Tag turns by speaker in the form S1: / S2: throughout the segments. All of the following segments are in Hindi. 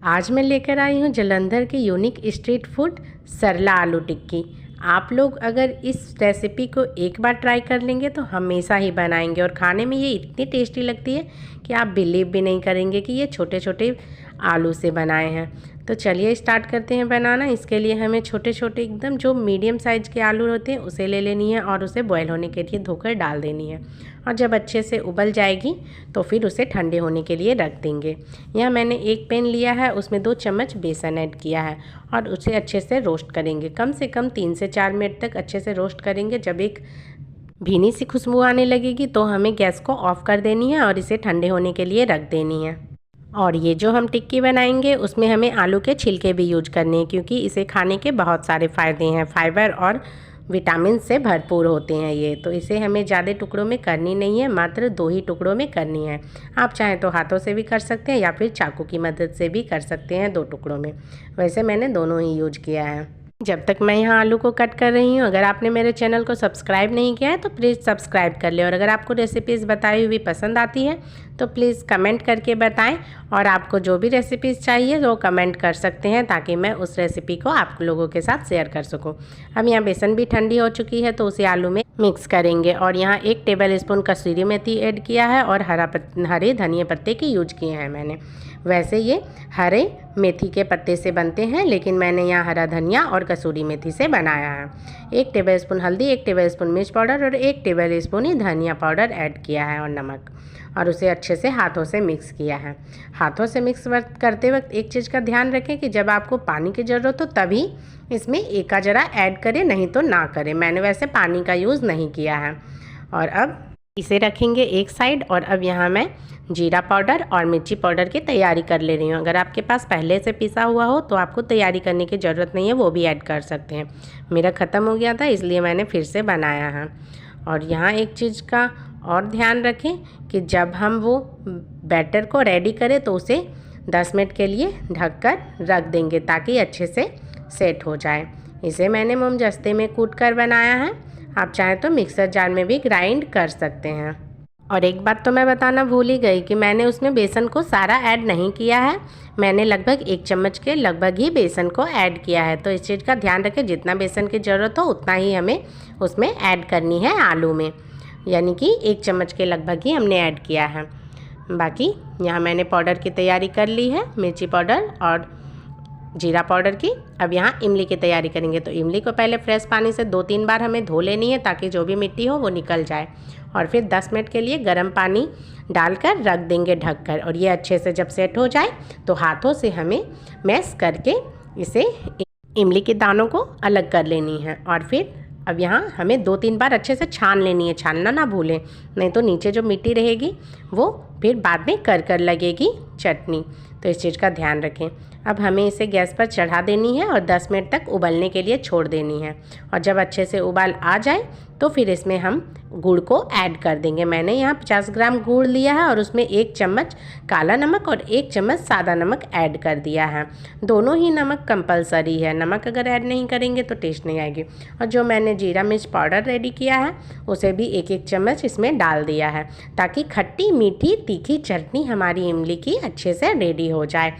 S1: आज मैं लेकर आई हूँ जालंधर की यूनिक स्ट्रीट फूड सरला आलू टिक्की। आप लोग अगर इस रेसिपी को एक बार ट्राई कर लेंगे तो हमेशा ही बनाएंगे और खाने में ये इतनी टेस्टी लगती है कि आप बिलीव भी नहीं करेंगे कि ये छोटे छोटे आलू से बनाए हैं। तो चलिए स्टार्ट करते हैं बनाना। इसके लिए हमें छोटे छोटे एकदम जो मीडियम साइज़ के आलू होते हैं उसे ले लेनी है और उसे बॉयल होने के लिए धोकर डाल देनी है। और जब अच्छे से उबल जाएगी तो फिर उसे ठंडे होने के लिए रख देंगे। यहाँ मैंने एक पैन लिया है, उसमें 2 चम्मच बेसन ऐड किया है और उसे अच्छे से रोस्ट करेंगे। कम से कम 3 से 4 मिनट तक अच्छे से रोस्ट करेंगे। जब एक भीनी सी खुशबू आने लगेगी तो हमें गैस को ऑफ कर देनी है और इसे ठंडे होने के लिए रख देनी है। और ये जो हम टिक्की बनाएंगे उसमें हमें आलू के छिलके भी यूज करने हैं, क्योंकि इसे खाने के बहुत सारे फ़ायदे हैं। फाइबर और विटामिन से भरपूर होते हैं ये। तो इसे हमें ज़्यादा टुकड़ों में करनी नहीं है, मात्र 2 ही टुकड़ों में करनी है। आप चाहें तो हाथों से भी कर सकते हैं या फिर चाकू की मदद से भी कर सकते हैं 2 टुकड़ों में। वैसे मैंने दोनों ही यूज किया है। जब तक मैं यहाँ आलू को कट कर रही हूँ, अगर आपने मेरे चैनल को सब्सक्राइब नहीं किया है तो प्लीज़ सब्सक्राइब कर ले। और अगर आपको रेसिपीज़ बताई हुई पसंद आती है तो प्लीज़ कमेंट करके बताएं। और आपको जो भी रेसिपीज़ चाहिए वो कमेंट कर सकते हैं ताकि मैं उस रेसिपी को आप लोगों के साथ शेयर कर सकूँ। अब यहाँ बेसन भी ठंडी हो चुकी है तो उसे आलू में मिक्स करेंगे। और यहाँ 1 टेबल स्पून कसूरी मेथी ऐड किया है और हरे धनिया पत्ते की यूज किए हैं मैंने। वैसे ये हरे मेथी के पत्ते से बनते हैं, लेकिन मैंने यहाँ हरा धनिया और कसूरी मेथी से बनाया है। 1 टेबलस्पून हल्दी, 1 टेबलस्पून मिर्च पाउडर और 1 टेबलस्पून ही धनिया पाउडर ऐड किया है और नमक, और उसे अच्छे से हाथों से मिक्स किया है। हाथों से मिक्स करते वक्त एक चीज़ का ध्यान रखें कि जब आपको पानी की ज़रूरत हो तभी इसमें एका जरा ऐड करें, नहीं तो ना करें। मैंने वैसे पानी का यूज़ नहीं किया है। और अब इसे रखेंगे एक साइड। और अब यहाँ मैं जीरा पाउडर और मिर्ची पाउडर की तैयारी कर ले रही हूँ। अगर आपके पास पहले से पिसा हुआ हो तो आपको तैयारी करने की ज़रूरत नहीं है, वो भी ऐड कर सकते हैं। मेरा ख़त्म हो गया था इसलिए मैंने फिर से बनाया है। और यहाँ एक चीज़ का और ध्यान रखें कि जब हम वो बैटर को रेडी करें तो उसे 10 मिनट के लिए ढककर रख देंगे ताकि अच्छे से सेट हो जाए। इसे मैंने मोमजस्ते में कूट कर बनाया है। आप चाहें तो मिक्सर जार में भी ग्राइंड कर सकते हैं। और एक बात तो मैं बताना भूल ही गई कि मैंने उसमें बेसन को सारा ऐड नहीं किया है। मैंने लगभग 1 चम्मच के लगभग ही बेसन को ऐड किया है। तो इस चीज़ का ध्यान रखें, जितना बेसन की ज़रूरत हो उतना ही हमें उसमें ऐड करनी है आलू में, यानी कि 1 चम्मच के लगभग ही हमने ऐड किया है। बाकी यहाँ मैंने पाउडर की तैयारी कर ली है, मिर्ची पाउडर और जीरा पाउडर की। अब यहाँ इमली की तैयारी करेंगे। तो इमली को पहले फ्रेश पानी से 2-3 बार हमें धो लेनी है ताकि जो भी मिट्टी हो वो निकल जाए। और फिर 10 मिनट के लिए गर्म पानी डालकर रख देंगे ढककर। और ये अच्छे से जब सेट हो जाए तो हाथों से हमें मैश करके इसे इमली के दानों को अलग कर लेनी है। और फिर अब यहाँ हमें 2-3 बार अच्छे से छान लेनी है। छानना ना भूलें, नहीं तो नीचे जो मिट्टी रहेगी वो फिर बाद में कर लगेगी चटनी। तो इस चीज़ का ध्यान रखें। अब हमें इसे गैस पर चढ़ा देनी है और 10 मिनट तक उबलने के लिए छोड़ देनी है। और जब अच्छे से उबाल आ जाए तो फिर इसमें हम गुड़ को ऐड कर देंगे। मैंने यहाँ 50 ग्राम गुड़ लिया है और उसमें 1 चम्मच काला नमक और 1 चम्मच सादा नमक ऐड कर दिया है। दोनों ही नमक कंपलसरी है, नमक अगर ऐड नहीं करेंगे तो टेस्ट नहीं आएगी। और जो मैंने जीरा मिर्च पाउडर रेडी किया है उसे भी 1-1 चम्मच इसमें डाल दिया है ताकि खट्टी मीठी तीखी चटनी हमारी इमली की अच्छे से रेडी हो जाए।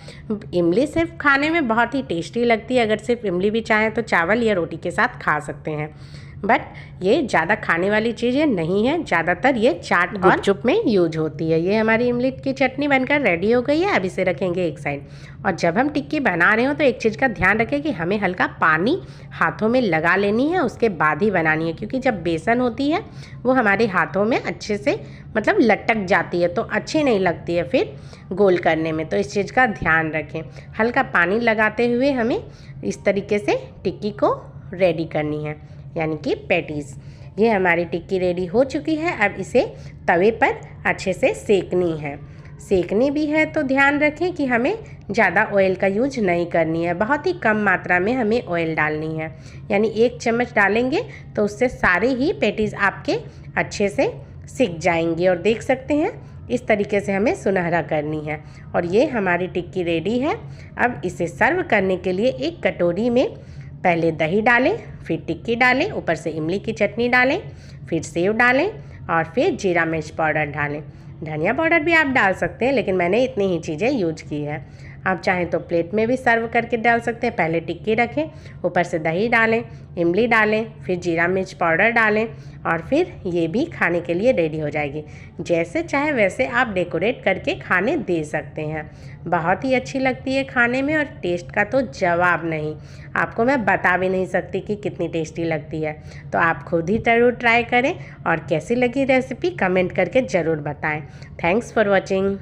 S1: इमली सिर्फ खाने में बहुत ही टेस्टी लगती है। अगर सिर्फ इमली भी चाहें तो चावल या रोटी के साथ खा सकते हैं, बट ये ज़्यादा खाने वाली चीज़ें नहीं है। ज़्यादातर ये चाट और गुपचुप में यूज होती है। ये हमारी इमली की चटनी बनकर रेडी हो गई है। अब इसे रखेंगे एक साइड। और जब हम टिक्की बना रहे हो तो एक चीज़ का ध्यान रखें कि हमें हल्का पानी हाथों में लगा लेनी है, उसके बाद ही बनानी है, क्योंकि जब बेसन होती है वो हमारे हाथों में अच्छे से मतलब लटक जाती है तो अच्छी नहीं लगती है फिर गोल करने में। तो इस चीज़ का ध्यान रखें। हल्का पानी लगाते हुए हमें इस तरीके से टिक्की को रेडी करनी है, यानी कि पैटीज़। ये हमारी टिक्की रेडी हो चुकी है। अब इसे तवे पर अच्छे से सेकनी है। सेकनी भी है तो ध्यान रखें कि हमें ज़्यादा ऑयल का यूज नहीं करनी है, बहुत ही कम मात्रा में हमें ऑयल डालनी है। यानी 1 चम्मच डालेंगे तो उससे सारे ही पैटीज़ आपके अच्छे से सिक जाएंगी। और देख सकते हैं इस तरीके से हमें सुनहरा करनी है। और ये हमारी टिक्की रेडी है। अब इसे सर्व करने के लिए एक कटोरी में पहले दही डालें, फिर टिक्की डालें, ऊपर से इमली की चटनी डालें, फिर सेव डालें और फिर जीरा मिर्च पाउडर डालें। धनिया पाउडर भी आप डाल सकते हैं, लेकिन मैंने इतनी ही चीज़ें यूज की है। आप चाहें तो प्लेट में भी सर्व करके डाल सकते हैं। पहले टिक्की रखें, ऊपर से दही डालें, इमली डालें, फिर जीरा मिर्च पाउडर डालें और फिर ये भी खाने के लिए रेडी हो जाएगी। जैसे चाहे वैसे आप डेकोरेट करके खाने दे सकते हैं। बहुत ही अच्छी लगती है खाने में और टेस्ट का तो जवाब नहीं, आपको मैं बता भी नहीं सकती कि कितनी टेस्टी लगती है। तो आप खुद ही ज़रूर ट्राई करें और कैसी लगी रेसिपी कमेंट करके ज़रूर बताएं। Thanks for watching.